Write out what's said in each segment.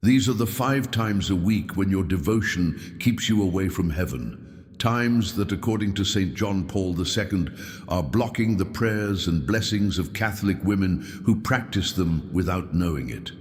These are the 5 times a week when your devotion keeps you away from heaven. Times that, according to St. John Paul II, are blocking the prayers and blessings of Catholic women who practice them without knowing it.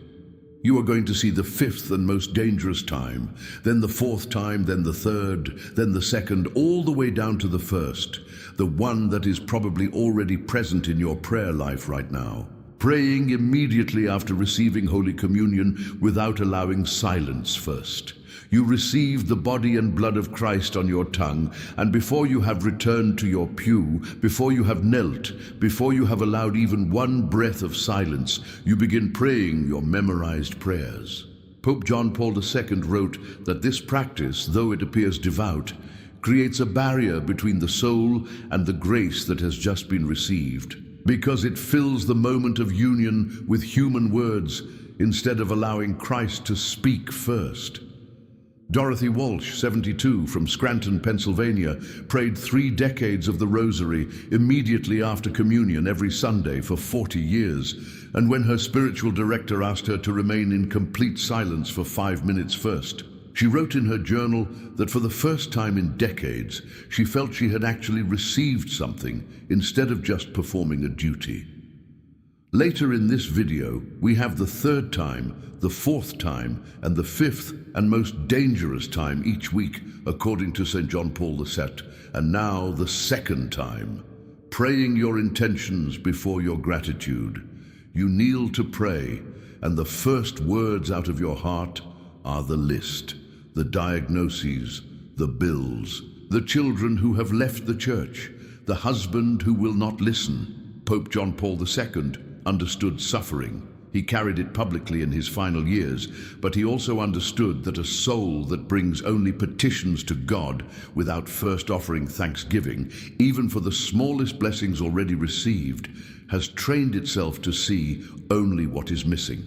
You are going to see the 5th and most dangerous time, then the 4th time, then the 3rd, then the 2nd, all the way down to the 1st, the one that is probably already present in your prayer life right now. Praying immediately after receiving Holy Communion without allowing silence first. You receive the body and blood of Christ on your tongue, and before you have returned to your pew, before you have knelt, before you have allowed even one breath of silence, you begin praying your memorized prayers. Pope John Paul II wrote that this practice, though it appears devout, creates a barrier between the soul and the grace that has just been received, because it fills the moment of union with human words instead of allowing Christ to speak first. Dorothy Walsh, 72, from Scranton, Pennsylvania, prayed 3 decades of the Rosary immediately after communion every Sunday for 40 years, and when her spiritual director asked her to remain in complete silence for 5 minutes first, she wrote in her journal that for the first time in decades, she felt she had actually received something instead of just performing a duty. Later in this video, we have the 3rd time, the 4th time, and the 5th and most dangerous time each week, according to St. John Paul II, and now the 2nd time, praying your intentions before your gratitude. You kneel to pray, and the first words out of your heart are the list, the diagnoses, the bills, the children who have left the church, the husband who will not listen. Pope John Paul II understood suffering. He carried it publicly in his final years, but he also understood that a soul that brings only petitions to God without first offering thanksgiving, even for the smallest blessings already received, has trained itself to see only what is missing.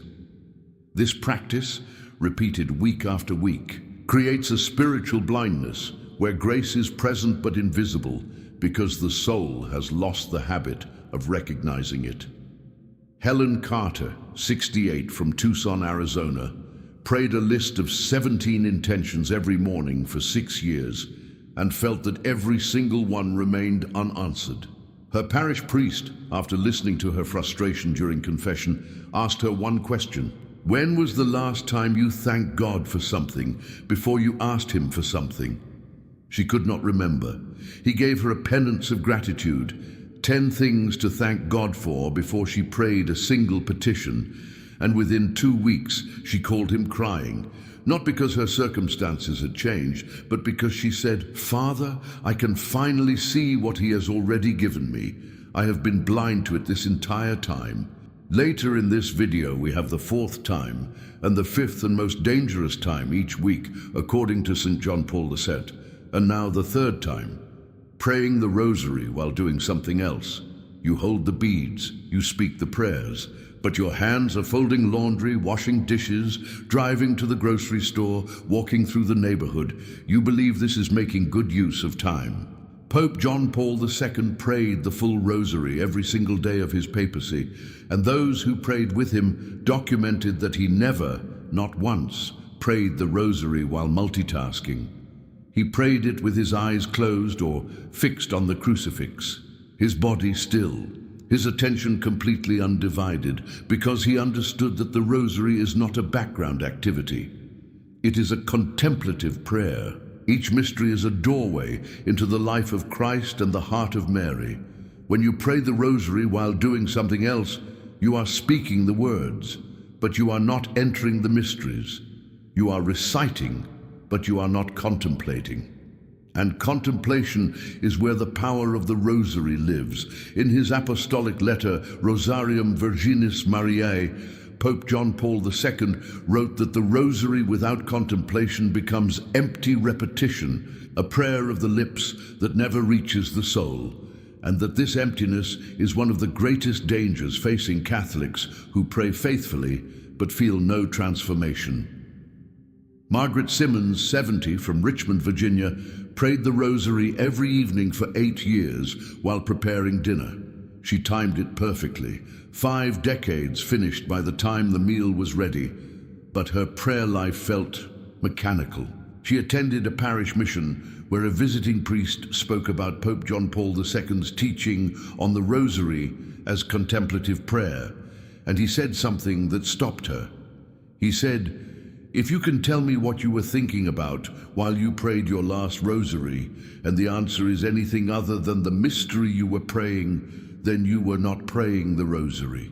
This practice, repeated week after week, creates a spiritual blindness where grace is present but invisible because the soul has lost the habit of recognizing it. Helen Carter, 68, from Tucson, Arizona, prayed a list of 17 intentions every morning for 6 years and felt that every single one remained unanswered. Her parish priest, after listening to her frustration during confession, asked her one question: when was the last time you thanked God for something before you asked Him for something? She could not remember. He gave her a penance of gratitude, 10 things to thank God for before she prayed a single petition, and within 2 weeks she called him crying, not because her circumstances had changed, but because she said, "Father, I can finally see what He has already given me. I have been blind to it this entire time." Later in this video we have the 4th time and the 5th and most dangerous time each week, according to St. John Paul II, and now the 3rd time. Praying the Rosary while doing something else. You hold the beads, you speak the prayers, but your hands are folding laundry, washing dishes, driving to the grocery store, walking through the neighborhood. You believe this is making good use of time. Pope John Paul II prayed the full Rosary every single day of his papacy, and those who prayed with him documented that he never, not once, prayed the Rosary while multitasking. He prayed it with his eyes closed or fixed on the crucifix, his body still, his attention completely undivided, because he understood that the Rosary is not a background activity. It is a contemplative prayer. Each mystery is a doorway into the life of Christ and the heart of Mary. When you pray the Rosary while doing something else, you are speaking the words, but you are not entering the mysteries. You are reciting, but you are not contemplating. And contemplation is where the power of the Rosary lives. In his apostolic letter, Rosarium Virginis Mariae, Pope John Paul II wrote that the Rosary without contemplation becomes empty repetition, a prayer of the lips that never reaches the soul, and that this emptiness is one of the greatest dangers facing Catholics who pray faithfully but feel no transformation. Margaret Simmons, 70, from Richmond, Virginia, prayed the Rosary every evening for 8 years while preparing dinner. She timed it perfectly. 5 decades finished by the time the meal was ready. but her prayer life felt mechanical. She attended a parish mission where a visiting priest spoke about Pope John Paul II's teaching on the Rosary as contemplative prayer, and he said something that stopped her. He said, "If you can tell me what you were thinking about while you prayed your last Rosary, and the answer is anything other than the mystery you were praying, then you were not praying the Rosary.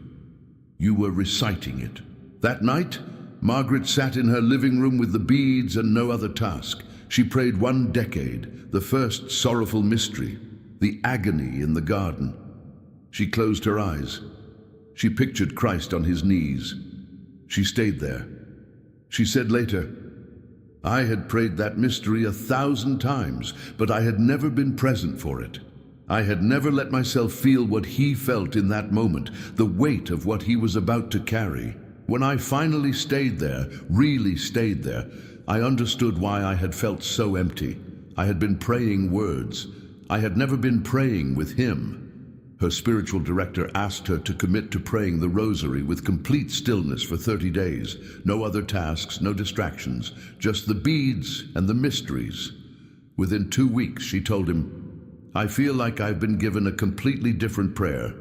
You were reciting it." That night, Margaret sat in her living room with the beads and no other task. She prayed 1 decade, the first sorrowful mystery, the agony in the garden. She closed her eyes. She pictured Christ on his knees. She stayed there. She said later, "I had prayed that mystery 1,000 times, but I had never been present for it. I had never let myself feel what he felt in that moment, the weight of what he was about to carry. When I finally stayed there, really stayed there, I understood why I had felt so empty. I had been praying words. I had never been praying with him." Her spiritual director asked her to commit to praying the Rosary with complete stillness for 30 days. No other tasks, no distractions, just the beads and the mysteries. Within 2 weeks, she told him, "I feel like I've been given a completely different prayer.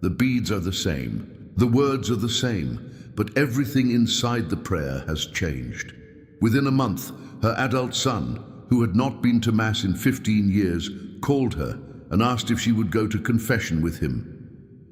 The beads are the same, the words are the same, but everything inside the prayer has changed." Within a month, her adult son, who had not been to Mass in 15 years, called her and asked if she would go to confession with him.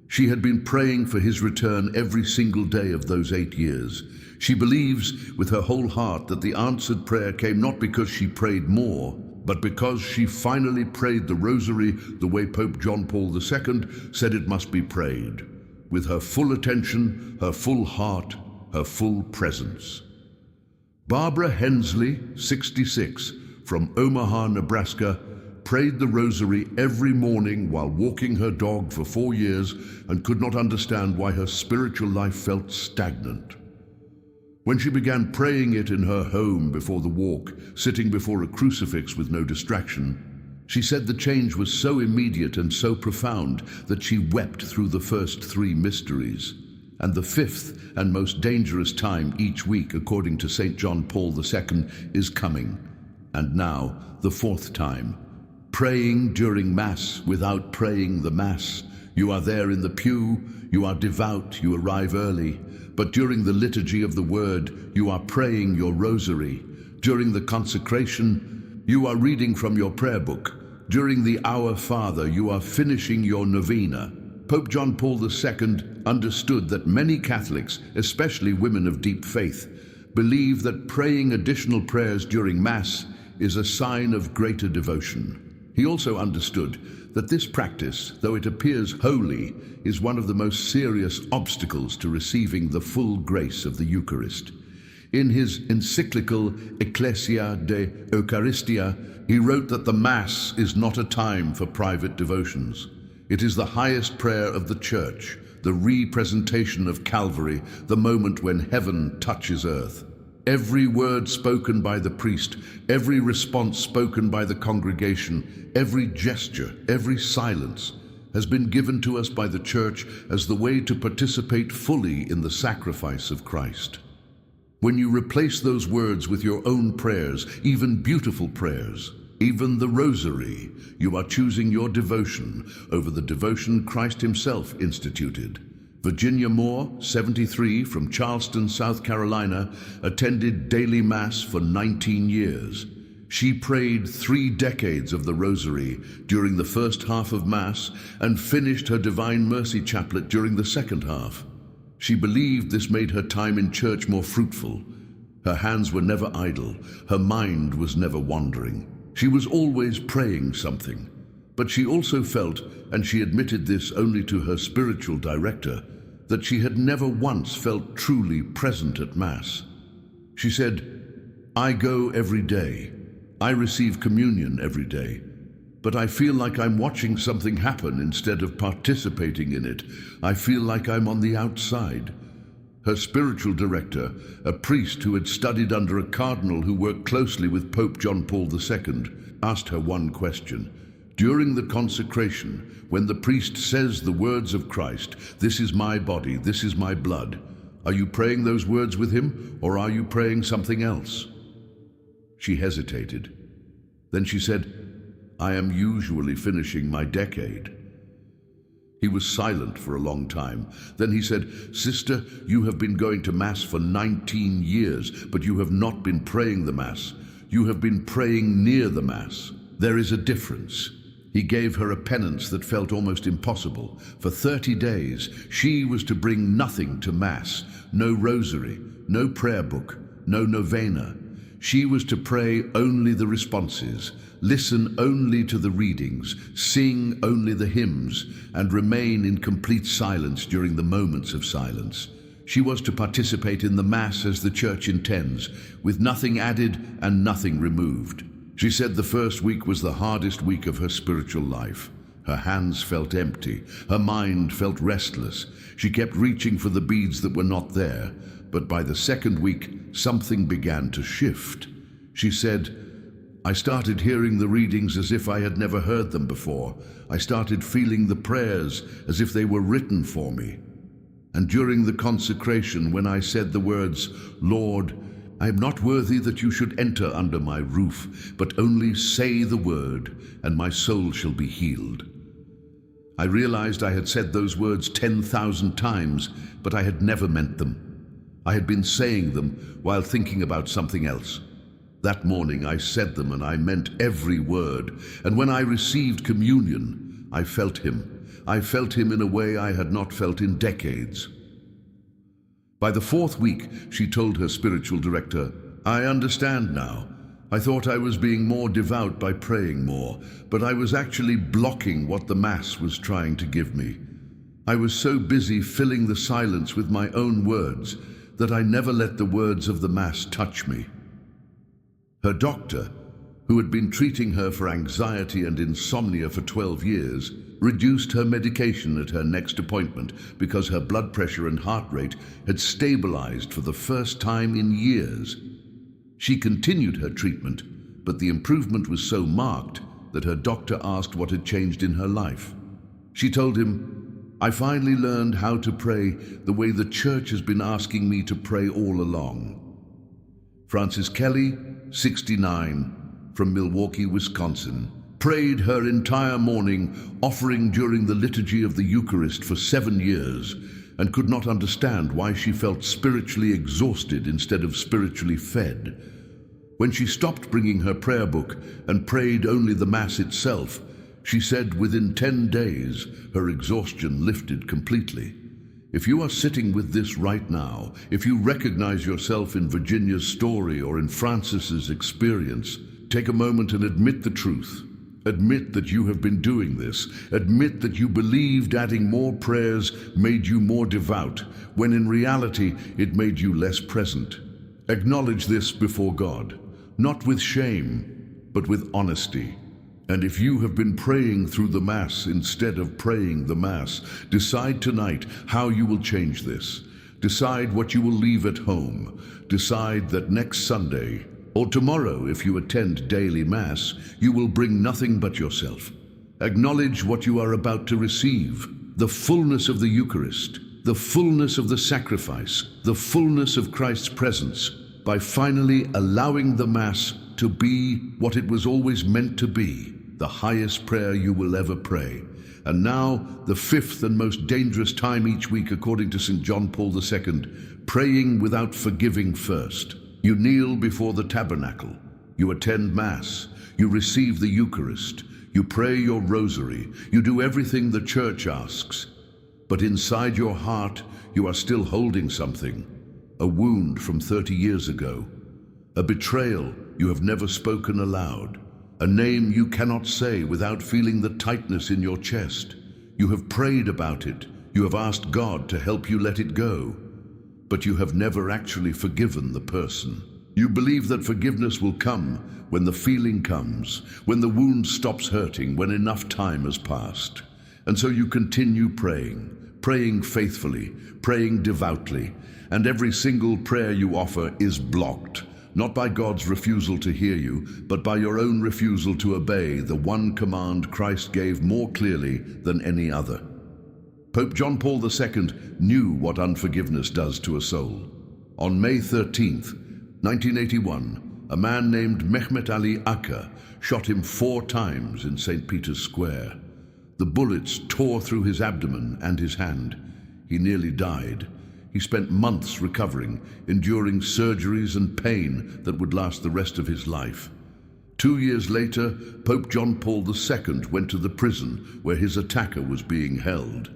She had been praying for his return every single day of those 8 years. She believes with her whole heart that the answered prayer came not because she prayed more, but because she finally prayed the Rosary the way Pope John Paul II said it must be prayed, with her full attention, her full heart, her full presence. Barbara Hensley, 66, from Omaha, Nebraska, prayed the Rosary every morning while walking her dog for 4 years and could not understand why her spiritual life felt stagnant. When she began praying it in her home before the walk, sitting before a crucifix with no distraction, she said the change was so immediate and so profound that she wept through the first 3 mysteries. And the 5th and most dangerous time each week, according to St. John Paul II, is coming. And now, the 4th time. Praying during Mass without praying the Mass. You are there in the pew, you are devout, you arrive early. But during the liturgy of the Word, you are praying your Rosary. During the consecration, you are reading from your prayer book. During the Our Father, you are finishing your novena. Pope John Paul II understood that many Catholics, especially women of deep faith, believe that praying additional prayers during Mass is a sign of greater devotion. He also understood that this practice, though it appears holy, is one of the most serious obstacles to receiving the full grace of the Eucharist. In his encyclical Ecclesia de Eucharistia, he wrote that the Mass is not a time for private devotions. It is the highest prayer of the Church, the representation of Calvary, the moment when heaven touches earth. Every word spoken by the priest, every response spoken by the congregation, every gesture, every silence has been given to us by the Church as the way to participate fully in the sacrifice of Christ. When you replace those words with your own prayers, even beautiful prayers, even the Rosary, you are choosing your devotion over the devotion Christ himself instituted. Virginia Moore, 73, from Charleston, South Carolina, attended daily Mass for 19 years. She prayed 3 decades of the Rosary during the first half of Mass and finished her Divine Mercy Chaplet during the second half. She believed this made her time in church more fruitful. Her hands were never idle. Her mind was never wandering. She was always praying something. But she also felt, and she admitted this only to her spiritual director, that she had never once felt truly present at Mass. She said, "I go every day. I receive communion every day. But I feel like I'm watching something happen instead of participating in it. I feel like I'm on the outside." Her spiritual director, a priest who had studied under a cardinal who worked closely with Pope John Paul II, asked her one question. During the consecration, when the priest says the words of Christ, "This is my body, this is my blood," Are you praying those words with him, or are you praying something else?" She hesitated. Then she said, "I am usually finishing my decade." He was silent for a long time. Then he said, "Sister, you have been going to Mass for 19 years, but you have not been praying the Mass. You have been praying near the Mass. There is a difference." He gave her a penance that felt almost impossible. For 30 days, she was to bring nothing to Mass, no rosary, no prayer book, no novena. She was to pray only the responses, listen only to the readings, sing only the hymns, and remain in complete silence during the moments of silence. She was to participate in the Mass as the Church intends, with nothing added and nothing removed. She said the first week was the hardest week of her spiritual life. Her hands felt empty, her mind felt restless. She kept reaching for the beads that were not there, but by the second week, something began to shift. She said, "I started hearing the readings as if I had never heard them before. I started feeling the prayers as if they were written for me. And during the consecration, when I said the words, 'Lord, I am not worthy that you should enter under my roof, but only say the word, and my soul shall be healed,' I realized I had said those words 10,000 times, but I had never meant them. I had been saying them while thinking about something else. That morning I said them and I meant every word, and when I received communion, I felt him. I felt him in a way I had not felt in decades." By the fourth week, she told her spiritual director, "I understand now. I thought I was being more devout by praying more, but I was actually blocking what the Mass was trying to give me. I was so busy filling the silence with my own words that I never let the words of the Mass touch me." Her doctor, who had been treating her for anxiety and insomnia for 12 years, reduced her medication at her next appointment because her blood pressure and heart rate had stabilized for the first time in years. She continued her treatment, but the improvement was so marked that her doctor asked what had changed in her life. She told him, "I finally learned how to pray the way the Church has been asking me to pray all along." Frances Kelly, 69, from Milwaukee, Wisconsin, prayed her entire morning offering during the liturgy of the Eucharist for 7 years and could not understand why she felt spiritually exhausted instead of spiritually fed. When she stopped bringing her prayer book and prayed only the Mass itself, she said within 10 days her exhaustion lifted completely. If you are sitting with this right now, if you recognize yourself in Virginia's story or in Frances's experience, take a moment and admit the truth. Admit that you have been doing this. Admit that you believed adding more prayers made you more devout, when in reality it made you less present. Acknowledge this before God, not with shame, but with honesty. And if you have been praying through the Mass instead of praying the Mass, decide tonight how you will change this. Decide what you will leave at home. Decide that next Sunday, or tomorrow if you attend daily Mass, you will bring nothing but yourself. Acknowledge what you are about to receive, the fullness of the Eucharist, the fullness of the sacrifice, the fullness of Christ's presence, by finally allowing the Mass to be what it was always meant to be, the highest prayer you will ever pray. And now, the fifth and most dangerous time each week according to St. John Paul II, praying without forgiving first. You kneel before the tabernacle, you attend Mass, you receive the Eucharist, you pray your rosary, you do everything the Church asks. But inside your heart, you are still holding something, a wound from 30 years ago, a betrayal you have never spoken aloud, a name you cannot say without feeling the tightness in your chest. You have prayed about it, you have asked God to help you let it go, but you have never actually forgiven the person. You believe that forgiveness will come when the feeling comes, when the wound stops hurting, when enough time has passed. And so you continue praying faithfully, praying devoutly, and every single prayer you offer is blocked, not by God's refusal to hear you, but by your own refusal to obey the one command Christ gave more clearly than any other. Pope John Paul II knew what unforgiveness does to a soul. On May 13th, 1981, a man named Mehmet Ali Akka shot him 4 times in St. Peter's Square. The bullets tore through his abdomen and his hand. He nearly died. He spent months recovering, enduring surgeries and pain that would last the rest of his life. 2 years later, Pope John Paul II went to the prison where his attacker was being held.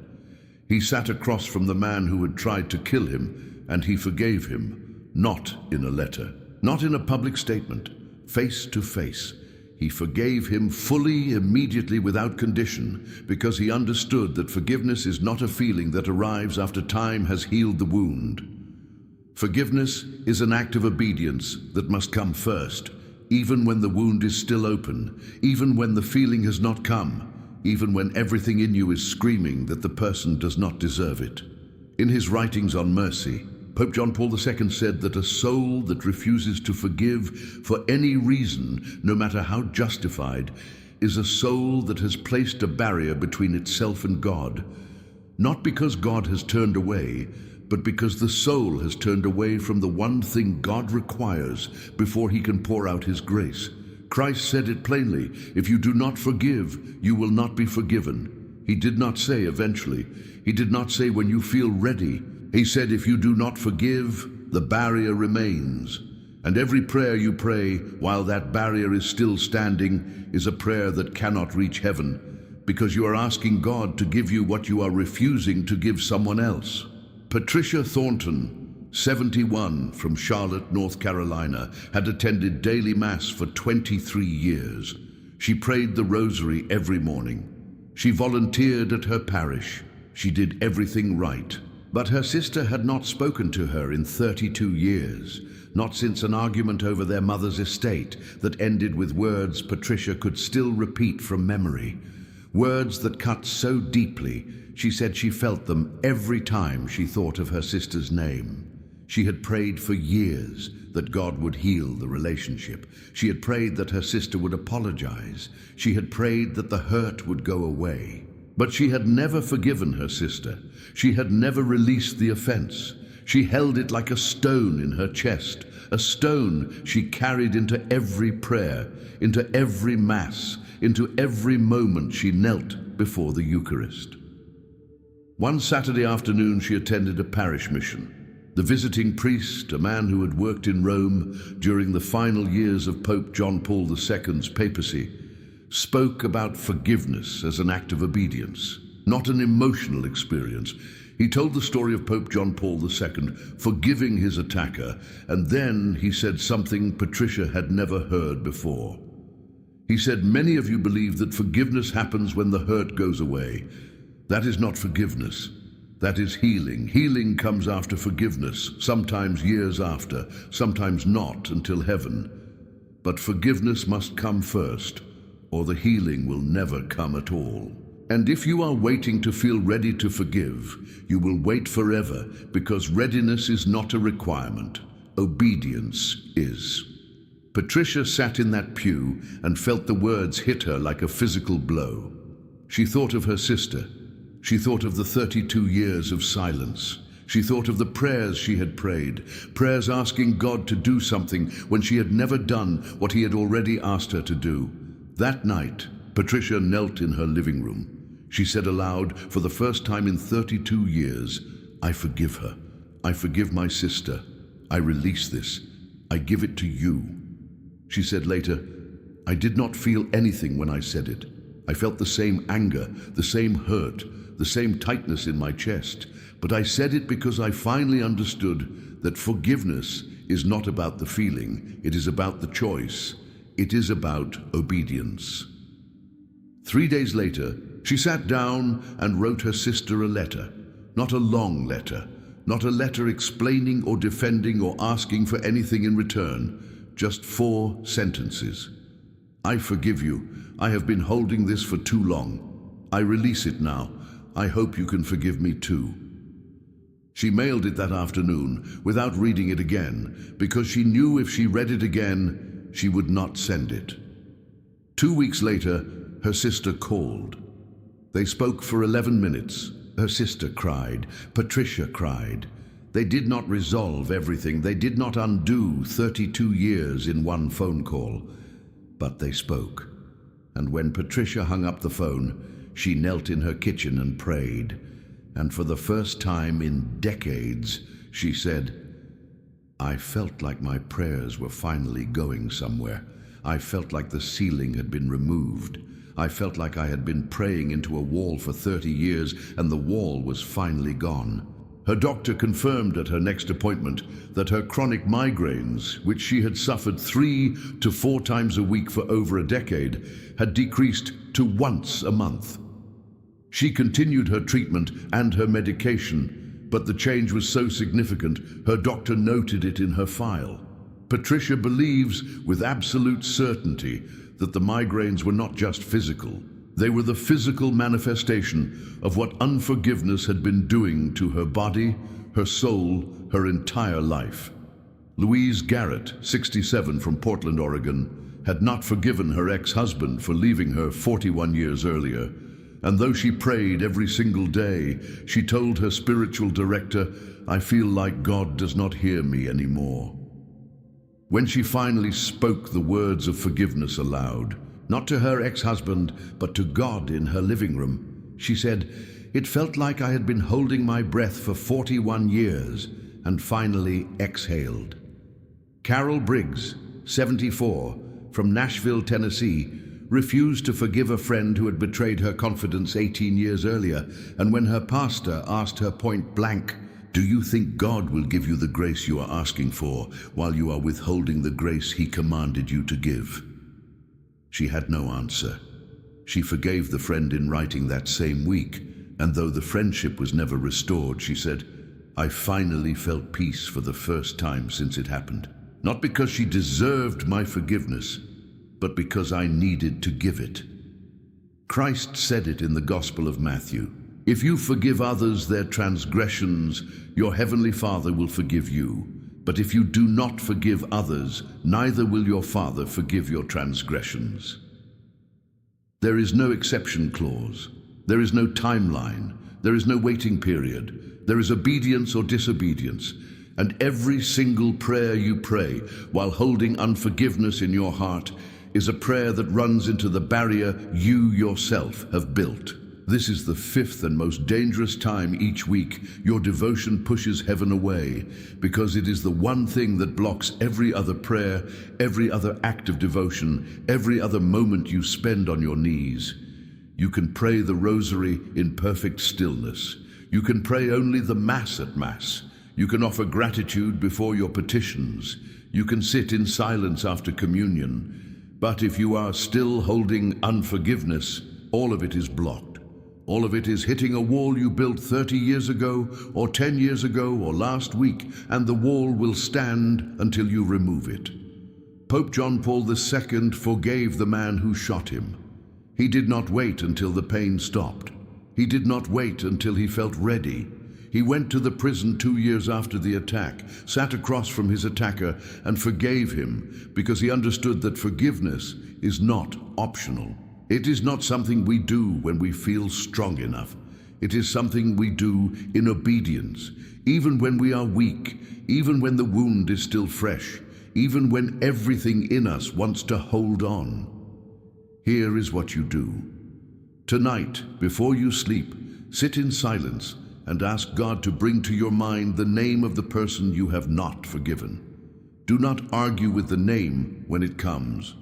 He sat across from the man who had tried to kill him, and he forgave him, not in a letter, not in a public statement, face to face. He forgave him fully, immediately, without condition, because he understood that forgiveness is not a feeling that arrives after time has healed the wound. Forgiveness is an act of obedience that must come first, even when the wound is still open, even when the feeling has not come, even when everything in you is screaming that the person does not deserve it. In his writings on mercy, Pope John Paul II said that a soul that refuses to forgive for any reason, no matter how justified, is a soul that has placed a barrier between itself and God, not because God has turned away, but because the soul has turned away from the one thing God requires before he can pour out his grace. Christ said it plainly, if you do not forgive, you will not be forgiven. He did not say eventually. He did not say when you feel ready. He said if you do not forgive, the barrier remains. And every prayer you pray while that barrier is still standing is a prayer that cannot reach heaven, because you are asking God to give you what you are refusing to give someone else. Patricia Thornton, 71, from Charlotte, North Carolina, had attended daily mass for 23 years. She prayed the rosary every morning. She volunteered at her parish. She did everything right. But her sister had not spoken to her in 32 years, not since an argument over their mother's estate that ended with words Patricia could still repeat from memory. Words that cut so deeply, she said she felt them every time she thought of her sister's name. She had prayed for years that God would heal the relationship. She had prayed that her sister would apologize. She had prayed that the hurt would go away. But she had never forgiven her sister. She had never released the offense. She held it like a stone in her chest, a stone she carried into every prayer, into every mass, into every moment she knelt before the Eucharist. One Saturday afternoon she attended a parish mission. The visiting priest, a man who had worked in Rome during the final years of Pope John Paul II's papacy, spoke about forgiveness as an act of obedience, not an emotional experience. He told the story of Pope John Paul II forgiving his attacker, and then he said something Patricia had never heard before. He said, "Many of you believe that forgiveness happens when the hurt goes away. That is not forgiveness. That is healing. Healing comes after forgiveness, sometimes years after, sometimes not until heaven. But forgiveness must come first, or the healing will never come at all. And if you are waiting to feel ready to forgive, you will wait forever, because readiness is not a requirement. Obedience is." Patricia sat in that pew and felt the words hit her like a physical blow. She thought of her sister. She thought of the 32 years of silence. She thought of the prayers she had prayed, prayers asking God to do something when she had never done what he had already asked her to do. That night, Patricia knelt in her living room. She said aloud, for the first time in 32 years, "I forgive her. I forgive my sister. I release this. I give it to you." She said later, "I did not feel anything when I said it. I felt the same anger, the same hurt, the same tightness in my chest, but I said it because I finally understood that forgiveness is not about the feeling, it is about the choice. It is about obedience." 3 days later, she sat down and wrote her sister a letter. Not a long letter, not a letter explaining or defending or asking for anything in return, just 4 sentences. "I forgive you. I have been holding this for too long. I release it now. I hope you can forgive me too." She mailed it that afternoon without reading it again, because she knew if she read it again, she would not send it. 2 weeks later, her sister called. They spoke for 11 minutes. Her sister cried. Patricia cried. They did not resolve everything. They did not undo 32 years in one phone call. But they spoke. And when Patricia hung up the phone, she knelt in her kitchen and prayed. And for the first time in decades, she said, "I felt like my prayers were finally going somewhere. I felt like the ceiling had been removed. I felt like I had been praying into a wall for 30 years and the wall was finally gone." Her doctor confirmed at her next appointment that her chronic migraines, which she had suffered 3 to 4 times a week for over a decade, had decreased to once a month. She continued her treatment and her medication, but the change was so significant, her doctor noted it in her file. Patricia believes with absolute certainty that the migraines were not just physical. They were the physical manifestation of what unforgiveness had been doing to her body, her soul, her entire life. Louise Garrett, 67, from Portland, Oregon, had not forgiven her ex-husband for leaving her 41 years earlier. And though she prayed every single day, she told her spiritual director, "I feel like God does not hear me anymore." When she finally spoke the words of forgiveness aloud, not to her ex-husband, but to God in her living room, she said, "It felt like I had been holding my breath for 41 years and finally exhaled." Carol Briggs, 74, from Nashville, Tennessee, refused to forgive a friend who had betrayed her confidence 18 years earlier, and when her pastor asked her point blank, "Do you think God will give you the grace you are asking for while you are withholding the grace He commanded you to give?" She had no answer. She forgave the friend in writing that same week, and though the friendship was never restored, she said, "I finally felt peace for the first time since it happened. Not because she deserved my forgiveness, but because I needed to give it." Christ said it in the Gospel of Matthew, "If you forgive others their transgressions, your heavenly Father will forgive you. But if you do not forgive others, neither will your Father forgive your transgressions." There is no exception clause. There is no timeline. There is no waiting period. There is obedience or disobedience. And every single prayer you pray while holding unforgiveness in your heart is a prayer that runs into the barrier you yourself have built. This is the 5th and most dangerous time each week your devotion pushes heaven away, because it is the one thing that blocks every other prayer, every other act of devotion, every other moment you spend on your knees. You can pray the rosary in perfect stillness. You can pray only the Mass at Mass. You can offer gratitude before your petitions. You can sit in silence after communion. But if you are still holding unforgiveness, all of it is blocked. All of it is hitting a wall you built 30 years ago, or 10 years ago, or last week, and the wall will stand until you remove it. Pope John Paul II forgave the man who shot him. He did not wait until the pain stopped. He did not wait until he felt ready. He went to the prison 2 years after the attack, sat across from his attacker, and forgave him because he understood that forgiveness is not optional. It is not something we do when we feel strong enough. It is something we do in obedience, even when we are weak, even when the wound is still fresh, even when everything in us wants to hold on. Here is what you do. Tonight, before you sleep, sit in silence and ask God to bring to your mind the name of the person you have not forgiven. Do not argue with the name when it comes.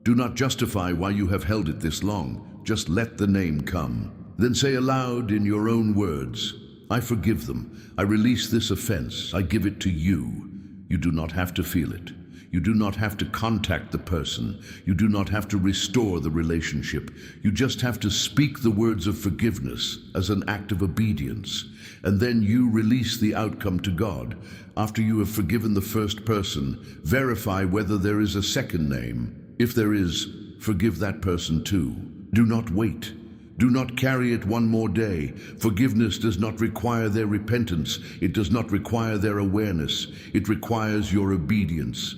Do not justify why you have held it this long. Just let the name come. Then say aloud in your own words, "I forgive them. I release this offense. I give it to you." You do not have to feel it. You do not have to contact the person. You do not have to restore the relationship. You just have to speak the words of forgiveness as an act of obedience. And then you release the outcome to God. After you have forgiven the first person, verify whether there is a second name. If there is, forgive that person too. Do not wait. Do not carry it one more day. Forgiveness does not require their repentance. It does not require their awareness. It requires your obedience.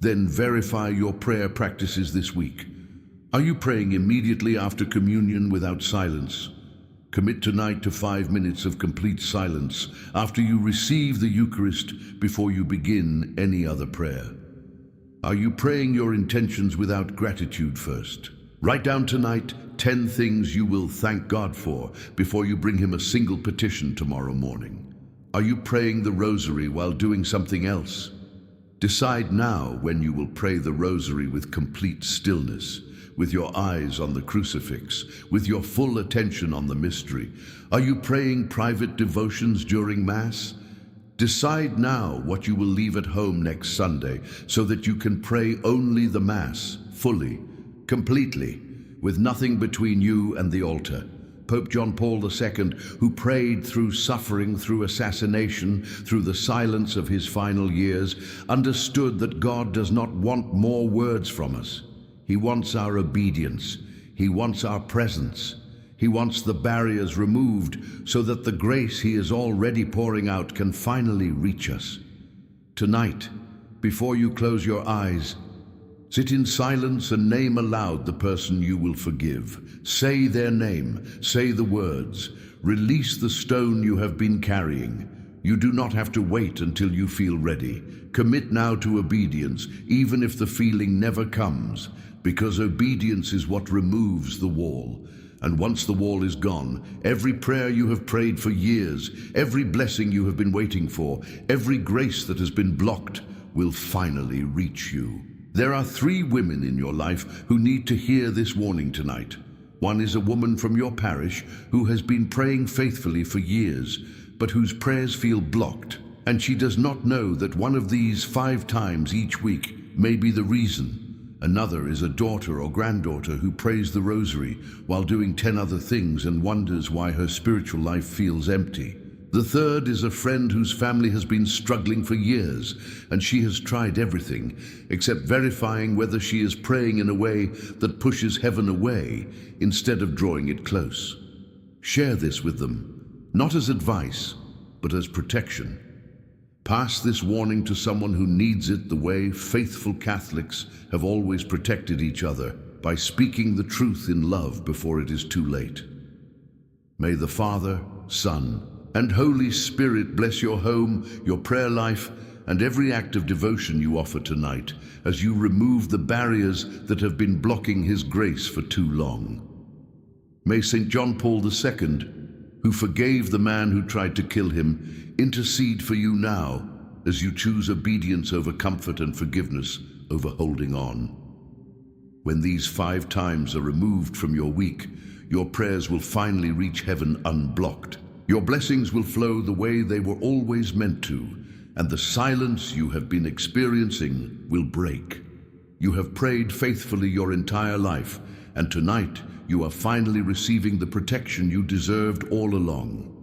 Then verify your prayer practices this week. Are you praying immediately after communion without silence? Commit tonight to 5 minutes of complete silence after you receive the Eucharist before you begin any other prayer. Are you praying your intentions without gratitude first? Write down tonight 10 things you will thank God for before you bring him a single petition tomorrow morning. Are you praying the rosary while doing something else? Decide now when you will pray the rosary with complete stillness, with your eyes on the crucifix, with your full attention on the mystery. Are you praying private devotions during Mass? Decide now what you will leave at home next Sunday so that you can pray only the Mass, fully, completely, with nothing between you and the altar. Pope John Paul II, who prayed through suffering, through assassination, through the silence of his final years, understood that God does not want more words from us. He wants our obedience. He wants our presence. He wants the barriers removed so that the grace he is already pouring out can finally reach us. Tonight, before you close your eyes, sit in silence and name aloud the person you will forgive. Say their name, say the words, release the stone you have been carrying. You do not have to wait until you feel ready. Commit now to obedience, even if the feeling never comes, because obedience is what removes the wall. And once the wall is gone, every prayer you have prayed for years, every blessing you have been waiting for, every grace that has been blocked will finally reach you. There are 3 women in your life who need to hear this warning tonight. One is a woman from your parish who has been praying faithfully for years, but whose prayers feel blocked, and she does not know that one of these 5 times each week may be the reason. Another is a daughter or granddaughter who prays the rosary while doing 10 other things and wonders why her spiritual life feels empty. The third is a friend whose family has been struggling for years, and she has tried everything except verifying whether she is praying in a way that pushes heaven away instead of drawing it close. Share this with them, not as advice, but as protection. Pass this warning to someone who needs it the way faithful Catholics have always protected each other, by speaking the truth in love before it is too late. May the Father, Son, and Holy Spirit bless your home, your prayer life, and every act of devotion you offer tonight as you remove the barriers that have been blocking His grace for too long. May St. John Paul II, who forgave the man who tried to kill him, intercede for you now as you choose obedience over comfort and forgiveness over holding on. When these 5 times are removed from your week, your prayers will finally reach heaven unblocked. Your blessings will flow the way they were always meant to, and the silence you have been experiencing will break. You have prayed faithfully your entire life, and tonight you are finally receiving the protection you deserved all along.